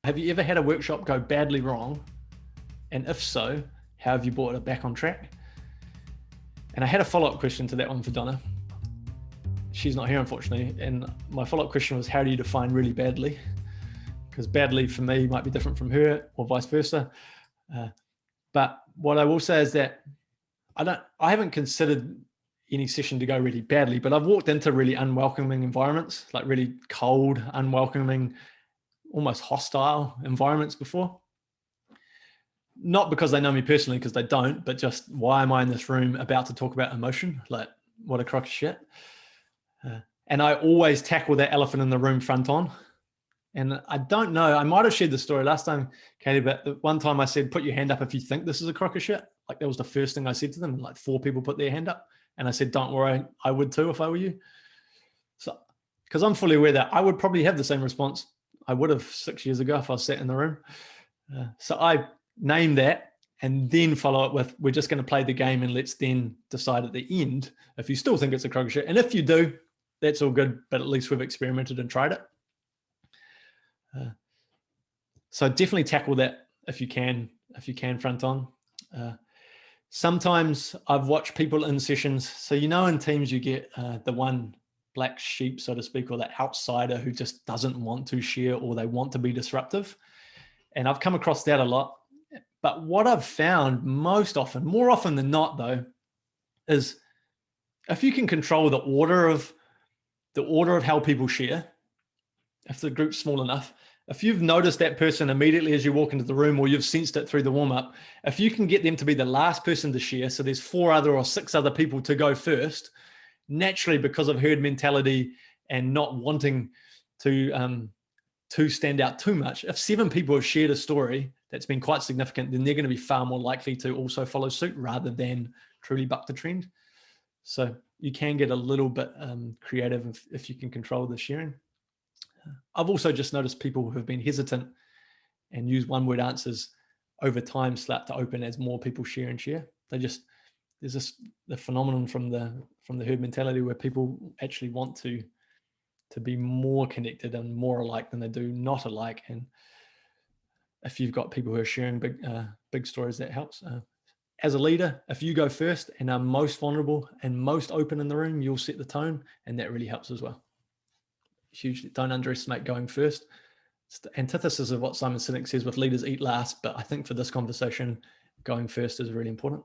have you ever had a workshop go badly wrong? And if so, how have you brought it back on track? And I had a follow-up question to that one for Donna. She's not here, unfortunately. And my follow-up question was, how do you define really badly? Because badly for me might be different from her, or vice versa. But what I will say is that I haven't considered any session to go really badly, but I've walked into really unwelcoming environments, like really cold, unwelcoming, almost hostile environments before. Not because they know me personally, because they don't, but just why am I in this room about to talk about emotion? Like, what a crock of shit. And I always tackle that elephant in the room front on. And I don't know, I might have shared the story last time, Katie, but one time I said, put your hand up if you think this is a crock of shit. Like, that was the first thing I said to them. And like 4 people put their hand up. And I said, don't worry, I would too if I were you. So, because I'm fully aware that I would probably have the same response I would have 6 years ago if I was sat in the room. So I name that and then follow it with, we're just going to play the game and let's then decide at the end if you still think it's a crock of shit. And if you do, that's all good, but at least we've experimented and tried it. So definitely tackle that if you can front on. Sometimes I've watched people in sessions. So, in teams you get the one black sheep, so to speak, or the outsider who just doesn't want to share or they want to be disruptive. And I've come across that a lot. But what I've found more often than not though, is if you can control the order of how people share, if the group's small enough, if you've noticed that person immediately as you walk into the room, or you've sensed it through the warm-up, if you can get them to be the last person to share, so there's 4 other or 6 other people to go first, naturally, because of herd mentality and not wanting to stand out too much, if 7 people have shared a story that's been quite significant, then they're going to be far more likely to also follow suit rather than truly buck the trend. So you can get a little bit creative if you can control the sharing. I've also just noticed people who have been hesitant and use one-word answers over time start to open as more people share and share. There's the phenomenon from the herd mentality where people actually want to be more connected and more alike than they do not alike. And if you've got people who are sharing big stories, that helps. As a leader, if you go first and are most vulnerable and most open in the room, you'll set the tone, and that really helps as well. Hugely, don't underestimate going first. It's the antithesis of what Simon Sinek says with leaders eat last, but I think for this conversation, going first is really important.